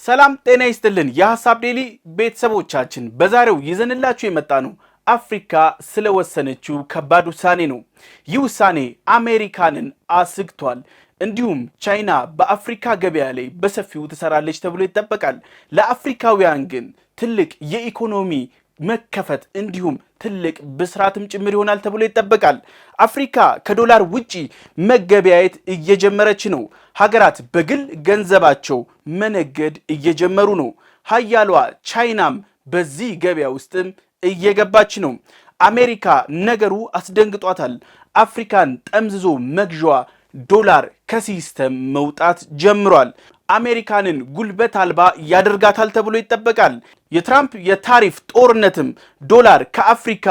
ሰላም ጤና ይስጥልን የሐሳብ ዴሊ ቤተሰቦቻችን በዛሬው ይዘንላችሁ የመጣነው አፍሪካ ስለወሰነችው ከባድ ውሳኔ ነው። ይህ ውሳኔ አሜሪካንን አስግቷል። እንዲሁም ቻይና በአፍሪካ ገበያ ላይ በሰፊው ትሰራለች ተብሎ ይጠበቃል። ለአፍሪካውያን ግን ትልቅ የኢኮኖሚ መከፈት እንዲሁም ትልቅ ብስራትም ጭምር ይሆናል ተብሎ ይጠበቃል። አፍሪካ ከዶላር ውጪ መገበያየት እየጀመረች ነው። ሀገራት በግል ገንዘባቸው መነገድ እየጀመሩ ነው። ሀያሏ ቻይናም በዚህ ገበያ ውስጥም እየገባች ነው። አሜሪካ ነገሩ አስደንግጧታል። አፍሪካን ጠምዝዞ መግዣዋ ዶላር ከሲስተም መውጣት ጀምሯል። አሜሪካንን ጉልበት አልባ ያደርጋታል ተብሎ ይጠበቃል። የትራምፕ የታሪፍ ጦርነትም ዶላር ከአፍሪካ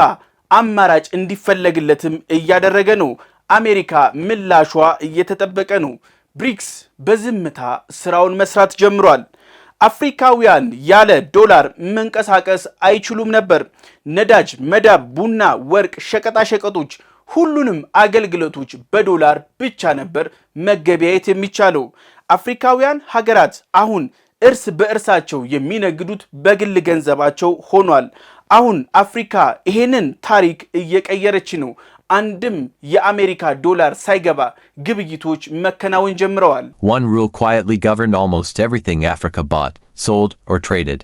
አማራጭ እንዲፈለግለትም እያደረገ ነው። አሜሪካ ምላሿ እየተጠበቀ ነው። ብሪክስ በዝምታ ስራውን መስራት ጀምሯል። አፍሪካውያን ያለ ዶላር መንቀሳቀስ አይችሉም ነበር። ነዳጅ፣ መዳብ፣ ቡና፣ ወርቅ፣ ሸቀጣ ሸቀጦች ሁሉንም አገልግሎቶች በዶላር ብቻ ነበር መገበያየት የሚቻለው። አፍሪካውያን ሀገራት አሁን እርስ በእርሳቸው የሚነግዱት በግል ገንዘባቸው ሆኗል። አሁን አፍሪካ ይሄንን ታሪክ እየቀየረች ነው። አንድም የአሜሪካ ዶላር ሳይገባ ግብይቶች መከናወን ጀምረዋል። One rule quietly governed almost everything Africa bought, sold, or traded.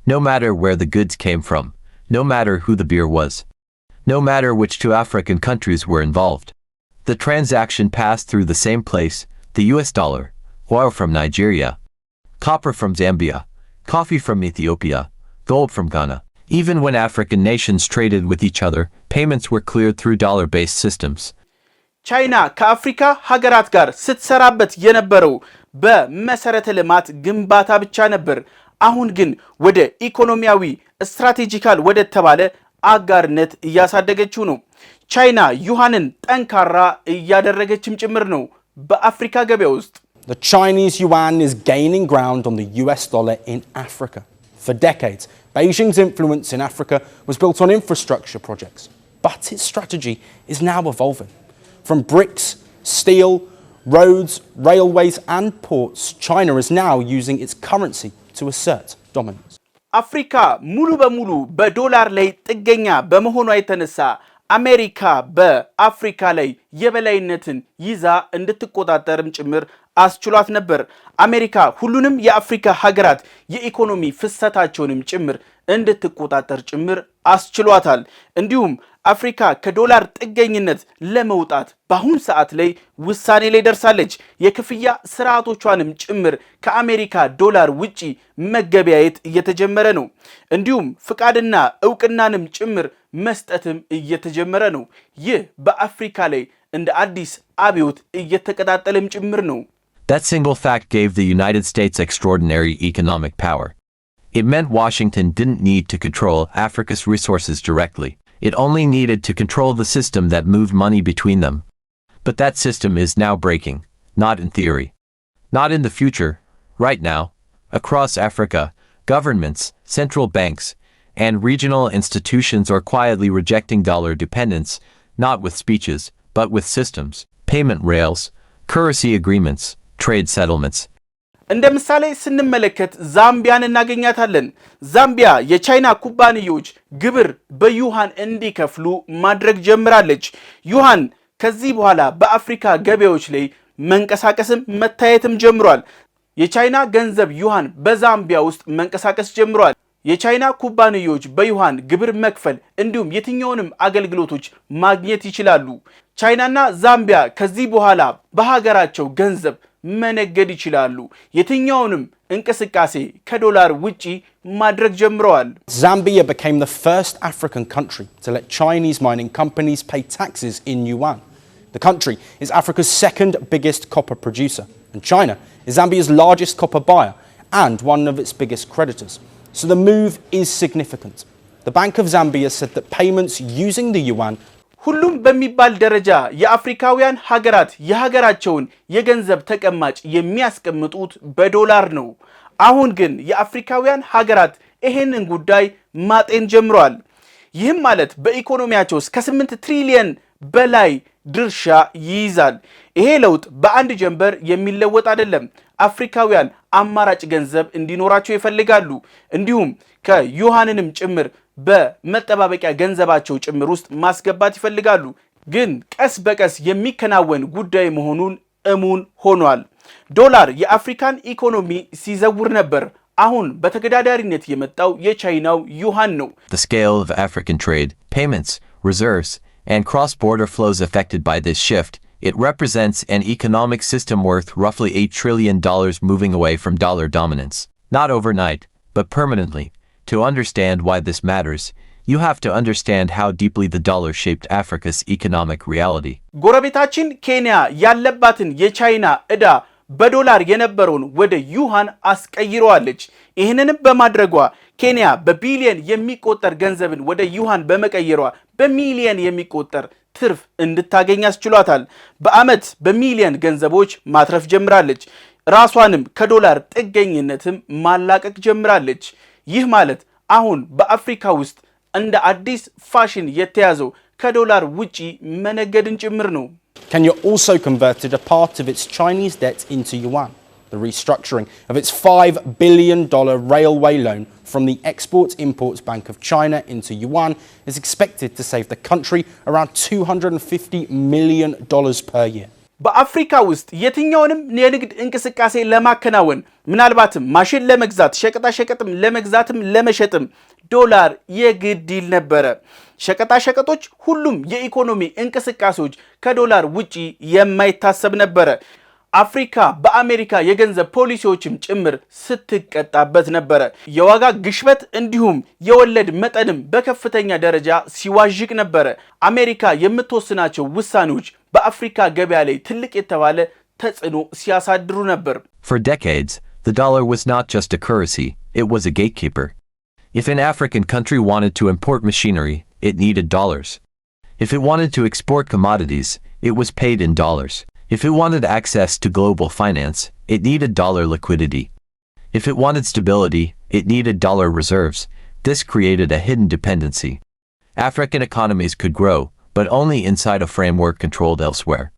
No matter where the goods came from, no matter who the beer was, no matter which two African countries were involved. The transaction passed through the same place, the US dollar, oil from Nigeria, copper from Zambia, coffee from Ethiopia, gold from Ghana. Even when African nations traded with each other, payments were cleared through dollar-based systems. ቻይና ከአፍሪካ ሀገራት ጋር ስትሰራበት የነበረው በመሰረተ ልማት ግንባታ ብቻ ነበር። አሁን ግን ወደ ኢኮኖሚያዊ ስትራቴጂካል ወደ ተባለ አጋርነት እያሳደገችው ነው። ቻይና ዩዋንን ጠንካራ እያደረገችም ጭምር ነው በአፍሪካ ገበያ ውስጥ። The Chinese yuan is gaining ground on the US dollar in Africa. For decades, Beijing's influence in Africa was built on infrastructure projects, but its strategy is now evolving. From bricks, steel, roads, railways and ports, China is now using its currency to assert dominance. አፍሪካ ሙሉ በሙሉ በዶላር ላይ ጥገኛ በመሆኗ የተነሳ አሜሪካ በአፍሪካ ላይ የበላይነትን ይዛ እንድትቆጣጠርም ጭምር አስችሏት ነበር። አሜሪካ ሁሉንም የአፍሪካ ሀገራት የኢኮኖሚ ፍሰታቸውንም ጭምር እንድትቆጣጠር ጭምር አስችሏታል። እንዲሁም አፍሪካ ከዶላር ጥገኝነት ለመውጣት በአሁን ሰዓት ላይ ውሳኔ ላይ ደርሳለች። የክፍያ ስርዓቶቿንም ጭምር ከአሜሪካ ዶላር ውጪ መገበያየት እየተጀመረ ነው። እንዲሁም ፍቃድና እውቅናንም ጭምር መስጠትም እየተጀመረ ነው። ይህ በአፍሪካ ላይ እንደ አዲስ አብዮት እየተቀጣጠለም ጭምር ነው። That single fact gave the United States extraordinary economic power. It meant Washington didn't need to control Africa's resources directly. It only needed to control the system that moved money between them. But that system is now breaking, not in theory. Not in the future, right now. Across Africa, governments, central banks, and regional institutions are quietly rejecting dollar dependence, not with speeches, but with systems, payment rails, currency agreements, trade settlements. እንደ ምሳሌ ስንመለከት ዛምቢያን እናገኛታለን። ዛምቢያ የቻይና ኩባንያዎች ግብር በዩዋን እንዲከፍሉ ማድረግ ጀምራለች። ዩዋን ከዚህ በኋላ በአፍሪካ ገበያዎች ላይ መንቀሳቀስም መታየትም ጀምሯል። የቻይና ገንዘብ ዩዋን በዛምቢያ ውስጥ መንቀሳቀስ ጀምሯል። የቻይና ኩባንያዎች በዩዋን ግብር መክፈል እንዲሁም የትኛውንም አገልግሎቶች ማግኘት ይችላሉ። ቻይናና ዛምቢያ ከዚህ በኋላ በሀገራቸው ገንዘብ መነገድ ይችላሉ። የትኛውንም እንቅስቃሴ ከዶላር ውጪ ማድረግ ጀምረዋል። Zambia became the first African country to let Chinese mining companies pay taxes in yuan. The country is Africa's second biggest copper producer, and China is Zambia's largest copper buyer and one of its biggest creditors. So the move is significant. The Bank of Zambia said that payments using the yuan ሁሉም በሚባል ደረጃ የአፍሪካውያን ሀገራት የሀገራቸውን የገንዘብ ተቀማጭ የሚያስቀምጡት በዶላር ነው። አሁን ግን የአፍሪካውያን ሀገራት ይሄንን ጉዳይ ማጤን ጀምረዋል። ይህም ማለት በኢኮኖሚያቸው እስከ 8 ትሪሊየን በላይ ድርሻ ይይዛል። ይሄ ለውጥ በአንድ ጀንበር የሚለወጥ አይደለም። አፍሪካውያን አማራጭ ገንዘብ እንዲኖራቸው ይፈልጋሉ። እንዲሁም ከዩሃንንም ጭምር በመጠባበቂያ ገንዘባቸው ጭምር ውስጥ ማስገባት ይፈልጋሉ። ግን ቀስ በቀስ የሚከናወን ጉዳይ መሆኑን እሙን ሆኗል። ዶላር የአፍሪካን ኢኮኖሚ ሲዘውር ነበር። አሁን በተገዳዳሪነት የመጣው የቻይናው ዩሃን ነው። The scale of African trade, payments, reserves, and cross-border flows affected by this shift, it represents an economic system worth roughly $8 trillion moving away from dollar dominance. Not overnight, but permanently. To understand why this matters, you have to understand how deeply the dollar shaped Africa's economic reality. ጎረቤታችን ኬንያ ያለባትን የቻይና ዕዳ በዶላር የነበረውን ወደ ዩሃን አስቀይረዋለች። ይህንንም በማድረጓ ኬንያ በቢሊየን የሚቆጠር ገንዘብን ወደ ዩሃን በመቀየሯ በሚሊየን የሚቆጠር ትርፍ እንድታገኝ አስችሏታል። በአመት በሚሊየን ገንዘቦች ማትረፍ ጀምራለች። ራሷንም ከዶላር ጥገኝነትም ማላቀቅ ጀምራለች። ይህ ማለት አሁን በአፍሪካ ውስጥ እንደ አዲስ ፋሽን የተያዘው ከዶላር ውጪ መነገድን ጭምር ነው። Kenya also converted a part of its Chinese debt into yuan. The restructuring of its $5 billion railway loan from the Export-Imports Bank of China into yuan is expected to save the country around $250 million per year. በአፍሪካ ውስጥ የትኛውንም የንግድ እንቅስቃሴ ለማከናወን ምናልባትም ማሽን ለመግዛት ሸቀጣሸቀጥም ለመግዛትም ለመሸጥም ዶላር የግድ ይል ነበረ። ሸቀጣሸቀጦች ሁሉም የኢኮኖሚ እንቅስቃሴዎች ከዶላር ውጪ የማይታሰብ ነበረ። አፍሪካ በአሜሪካ የገንዘብ ፖሊሲዎችም ጭምር ስትቀጣበት ነበረ። የዋጋ ግሽበት እንዲሁም የወለድ መጠንም በከፍተኛ ደረጃ ሲዋዥቅ ነበረ። አሜሪካ የምትወስናቸው ውሳኔዎች በአፍሪካ ገበያ ላይ ትልቅ የተባለ ተጽዕኖ ሲያሳድሩ ነበር። For decades, the dollar was not just a currency, it was a gatekeeper. If an African country wanted to import machinery, it needed dollars. If it wanted to export commodities, it was paid in dollars. If it wanted access to global finance, it needed dollar liquidity. If it wanted stability, it needed dollar reserves. This created a hidden dependency. African economies could grow, but only inside a framework controlled elsewhere.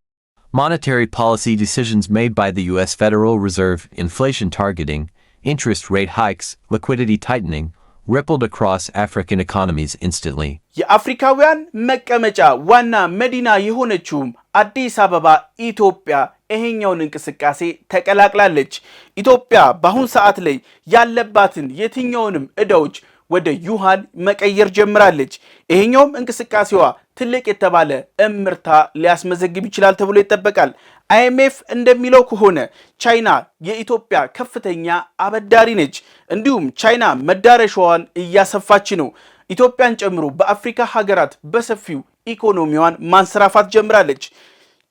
Monetary policy decisions made by the U.S. Federal Reserve, inflation targeting, interest rate hikes, liquidity tightening, rippled across African economies instantly. የአፍሪካውያን መቀመጫ ዋና መዲና የሆነችውም አዲስ አበባ ኢትዮጵያ ይሄኛውን እንቅስቃሴ ተቀላቅላለች። ኢትዮጵያ በአሁን ሰዓት ላይ ያለባትን የትኛውንም ዕዳዎች ወደ ዩሃን መቀየር ጀምራለች። ይሄኛውም እንቅስቃሴዋ ትልቅ የተባለ እምርታ ሊያስመዘግብ ይችላል ተብሎ ይጠበቃል። አይኤምኤፍ እንደሚለው ከሆነ ቻይና የኢትዮጵያ ከፍተኛ አበዳሪ ነች። እንዲሁም ቻይና መዳረሻዋን እያሰፋች ነው። ኢትዮጵያን ጨምሮ በአፍሪካ ሀገራት በሰፊው ኢኮኖሚዋን ማንሰራፋት ጀምራለች።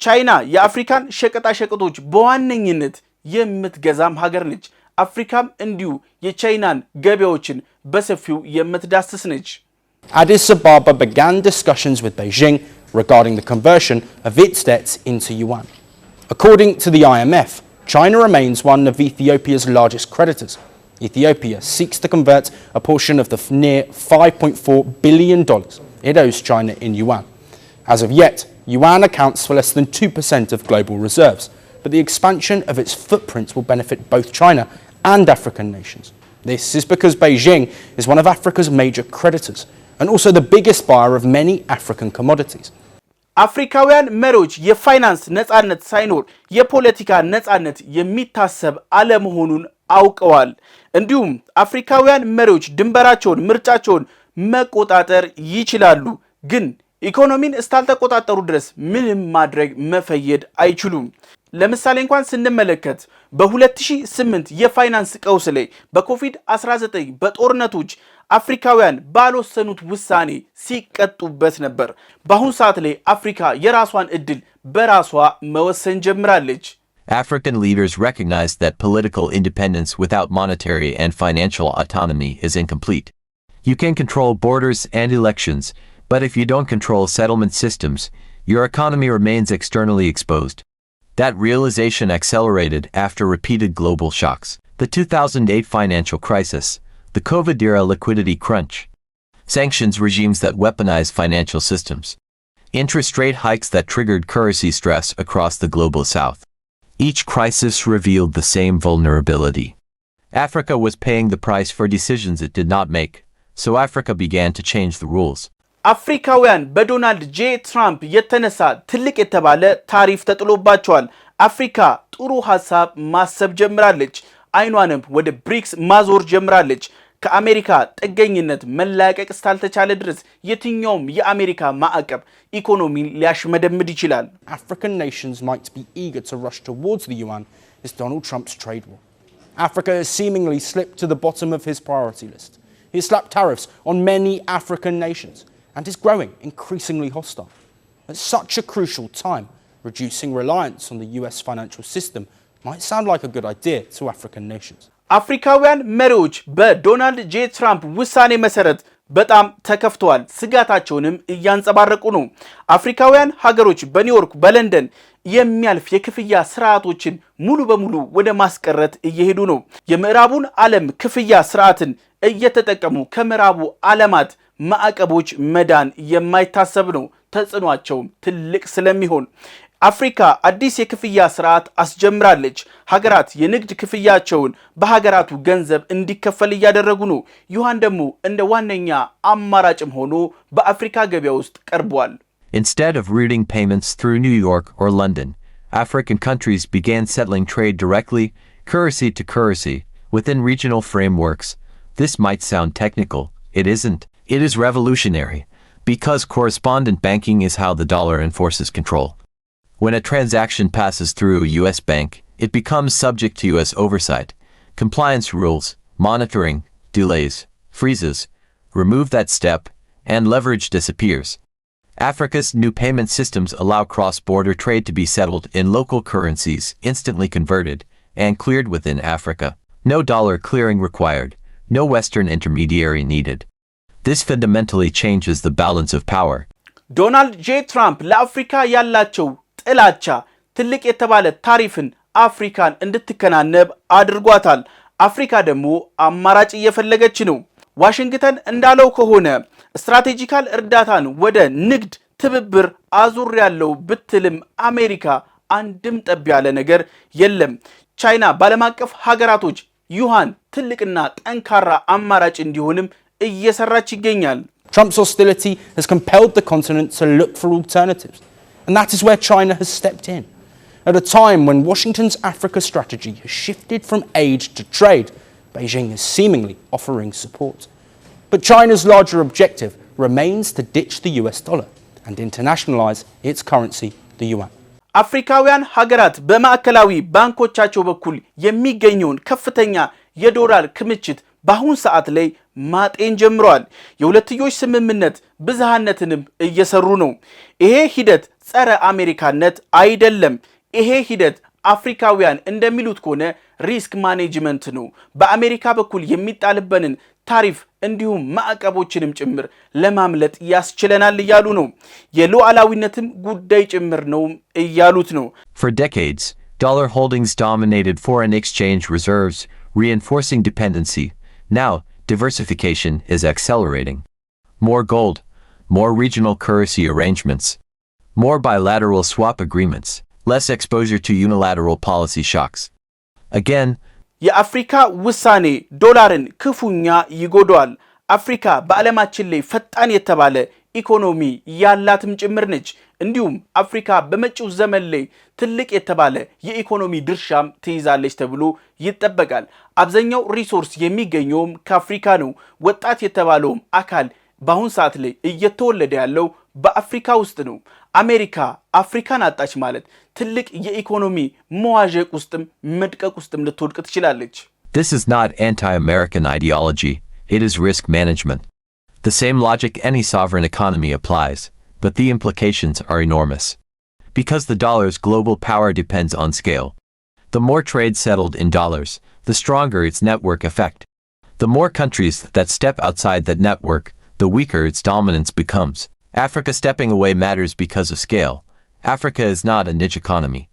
ቻይና የአፍሪካን ሸቀጣሸቀጦች በዋነኝነት የምትገዛም ሀገር ነች። አፍሪካም እንዲሁ የቻይናን ገበያዎችን በሰፊው የምትዳስስ ነች። Addis Ababa began discussions with Beijing regarding the conversion of its debts into yuan. According to the IMF, China remains one of Ethiopia's largest creditors. Ethiopia seeks to convert a portion of the near $5.4 billion it owes China in yuan. As of yet, yuan accounts for less than 2% of global reserves, but the expansion of its footprint will benefit both China and African nations. This is because Beijing is one of Africa's major creditors and also the biggest buyer of many African commodities. አፍሪካውያን መሪዎች የፋይናንስ ነጻነት ሳይኖር የፖለቲካ ነጻነት የሚታሰብ አለመሆኑን አውቀዋል። እንዲሁም አፍሪካውያን መሪዎች ድንበራቸውን፣ ምርጫቸውን መቆጣጠር ይችላሉ፣ ግን ኢኮኖሚን እስካልተቆጣጠሩ ድረስ ምንም ማድረግ መፈየድ አይችሉም። ለምሳሌ እንኳን ስንመለከት በ2008 የፋይናንስ ቀውስ ላይ በኮቪድ-19 በጦርነቶች አፍሪካውያን ባልወሰኑት ውሳኔ ሲቀጡበት ነበር። በአሁን ሰዓት ላይ አፍሪካ የራሷን እድል በራሷ መወሰን ጀምራለች። African leaders recognized that political independence without monetary and financial autonomy is incomplete. You can control borders and elections, but if you don't control settlement systems, your economy remains externally exposed. That realization accelerated after repeated global shocks. The 2008 financial crisis, the COVID-era liquidity crunch, sanctions regimes that weaponize financial systems, interest rate hikes that triggered currency stress across the global south. Each crisis revealed the same vulnerability. Africa was paying the price for decisions it did not make, so Africa began to change the rules. አፍሪካውያን በዶናልድ ጄ ትራምፕ የተነሳ ትልቅ የተባለ ታሪፍ ተጥሎባቸዋል። አፍሪካ ጥሩ ሐሳብ ማሰብ ጀምራለች። አይኗንም ወደ ብሪክስ ማዞር ጀምራለች። ከአሜሪካ ጥገኝነት መላቀቅ ስታልተቻለ ድረስ የትኛውም የአሜሪካ ማዕቀብ ኢኮኖሚን ሊያሽመደምድ ይችላል። African nations might be eager to rush towards the yuan is Donald Trump's trade war. Africa has seemingly slipped to the bottom of his priority list. He has slapped tariffs on many African nations and is growing increasingly hostile. At such a crucial time, reducing reliance on the US financial system might sound like a good idea to African nations. አፍሪካውያን መሪዎች በዶናልድ ጄ ትራምፕ ውሳኔ መሰረት በጣም ተከፍተዋል። ስጋታቸውንም እያንጸባረቁ ነው። አፍሪካውያን ሀገሮች በኒውዮርክ በለንደን የሚያልፍ የክፍያ ስርዓቶችን ሙሉ በሙሉ ወደ ማስቀረት እየሄዱ ነው። የምዕራቡን ዓለም ክፍያ ስርዓትን እየተጠቀሙ ከምዕራቡ ዓለማት ማዕቀቦች መዳን የማይታሰብ ነው። ተጽዕኗቸውም ትልቅ ስለሚሆን አፍሪካ አዲስ የክፍያ ስርዓት አስጀምራለች። ሀገራት የንግድ ክፍያቸውን በሀገራቱ ገንዘብ እንዲከፈል እያደረጉ ነው። ዩዋን ደግሞ እንደ ዋነኛ አማራጭም ሆኖ በአፍሪካ ገበያ ውስጥ ቀርቧል። Instead of routing payments through New York or London, African countries began settling trade directly, currency to currency, within regional frameworks. This might sound technical. It isn't. It is revolutionary, because correspondent banking is how the dollar enforces control. When a transaction passes through a U.S. bank, it becomes subject to U.S. oversight, compliance rules, monitoring, delays, freezes. Remove that step, and leverage disappears. Africa's new payment systems allow cross-border trade to be settled in local currencies, instantly converted, and cleared within Africa. No dollar clearing required, no Western intermediary needed. This fundamentally changes the balance of power. ዶናልድ ጄ ትራምፕ ለአፍሪካ ያላቸው ጥላቻ ትልቅ የተባለ ታሪፍን አፍሪካን እንድትከናነብ አድርጓታል። አፍሪካ ደግሞ አማራጭ እየፈለገች ነው። ዋሽንግተን እንዳለው ከሆነ ስትራቴጂካል እርዳታን ወደ ንግድ ትብብር አዙር ያለው ብትልም አሜሪካ አንድም ጠብ ያለ ነገር የለም። ቻይና ባለም አቀፍ ሀገራቶች ዩዋን ትልቅና ጠንካራ አማራጭ እንዲሆንም እየሰራች ይገኛል። Trump's hostility has compelled the continent to look for alternatives, and that is where China has stepped in. At a time when Washington's Africa strategy has shifted from aid to trade, Beijing is seemingly offering support. But China's larger objective remains to ditch the US dollar and internationalize its currency, the yuan. አፍሪካውያን ሀገራት በማዕከላዊ ባንኮቻቸው በኩል የሚገኘውን ከፍተኛ የዶላር ክምችት በአሁን ሰዓት ላይ ማጤን ጀምረዋል። የሁለትዮሽ ስምምነት ብዝሃነትንም እየሰሩ ነው። ይሄ ሂደት ጸረ አሜሪካነት አይደለም። ይሄ ሂደት አፍሪካውያን እንደሚሉት ከሆነ ሪስክ ማኔጅመንት ነው። በአሜሪካ በኩል የሚጣልበንን ታሪፍ እንዲሁም ማዕቀቦችንም ጭምር ለማምለጥ ያስችለናል እያሉ ነው። የሉዓላዊነትም ጉዳይ ጭምር ነው እያሉት ነው። For decades, dollar holdings dominated foreign exchange reserves, reinforcing dependency. Now, diversification is accelerating. More gold, more regional currency arrangements, more bilateral swap agreements, less exposure to unilateral policy shocks. Again, የአፍሪካ ውሳኔ ዶላርን ክፉኛ ይጎዳዋል። አፍሪካ በዓለማችን ላይ ፈጣን የተባለ ኢኮኖሚ ያላትም ጭምር ነች። እንዲሁም አፍሪካ በመጪው ዘመን ላይ ትልቅ የተባለ የኢኮኖሚ ድርሻም ትይዛለች ተብሎ ይጠበቃል። አብዛኛው ሪሶርስ የሚገኘውም ከአፍሪካ ነው። ወጣት የተባለውም አካል በአሁን ሰዓት ላይ እየተወለደ ያለው በአፍሪካ ውስጥ ነው። አሜሪካ አፍሪካን አጣች ማለት ትልቅ የኢኮኖሚ መዋዠቅ ውስጥም መድቀቅ ውስጥም ልትወድቅ ትችላለች። this is not anti-American ideology, it is risk management. The same logic any sovereign economy applies, but the implications are enormous. Because the dollar's global power depends on scale. The more trade settled in dollars, the stronger its network effect. The more countries that step outside that network, the weaker its dominance becomes. Africa stepping away matters because of scale. Africa is not a niche economy.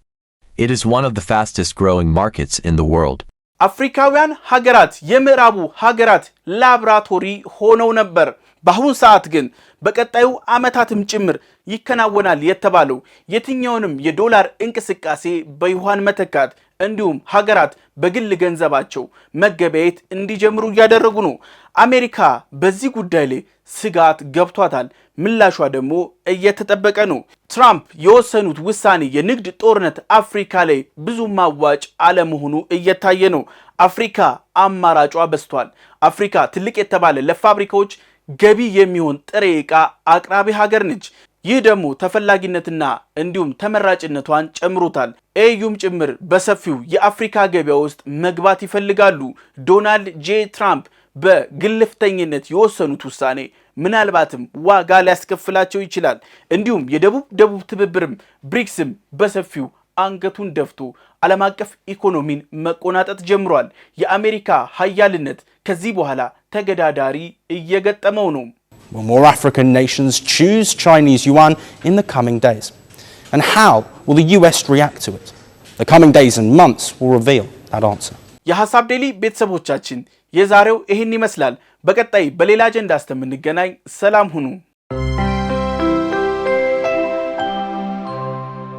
It is one of the fastest growing markets in the world. አፍሪካውያን ሀገራት የምዕራቡ ሀገራት ላብራቶሪ ሆነው ነበር። በአሁን ሰዓት ግን በቀጣዩ ዓመታትም ጭምር ይከናወናል የተባለው የትኛውንም የዶላር እንቅስቃሴ በዩዋን መተካት እንዲሁም ሀገራት በግል ገንዘባቸው መገበያየት እንዲጀምሩ እያደረጉ ነው። አሜሪካ በዚህ ጉዳይ ላይ ስጋት ገብቷታል። ምላሿ ደግሞ እየተጠበቀ ነው። ትራምፕ የወሰኑት ውሳኔ የንግድ ጦርነት አፍሪካ ላይ ብዙ ማዋጭ አለመሆኑ እየታየ ነው። አፍሪካ አማራጯ በዝቷል። አፍሪካ ትልቅ የተባለ ለፋብሪካዎች ገቢ የሚሆን ጥሬ ዕቃ አቅራቢ ሀገር ነች። ይህ ደግሞ ተፈላጊነትና እንዲሁም ተመራጭነቷን ጨምሮታል። ኤዩም ጭምር በሰፊው የአፍሪካ ገበያ ውስጥ መግባት ይፈልጋሉ። ዶናልድ ጄ ትራምፕ በግልፍተኝነት የወሰኑት ውሳኔ ምናልባትም ዋጋ ሊያስከፍላቸው ይችላል። እንዲሁም የደቡብ ትብብርም ብሪክስም በሰፊው አንገቱን ደፍቶ ዓለም አቀፍ ኢኮኖሚን መቆናጠጥ ጀምሯል። የአሜሪካ ሀያልነት ከዚህ በኋላ ተገዳዳሪ እየገጠመው ነው። Will more African nations choose Chinese yuan in the coming days? And how will the US react to it? The coming days and months will reveal that answer. የሐሳብ ዴሊ ቤተሰቦቻችን የዛሬው ይህን ይመስላል። በቀጣይ በሌላ አጀንዳ እስከምንገናኝ ሰላም ሁኑ።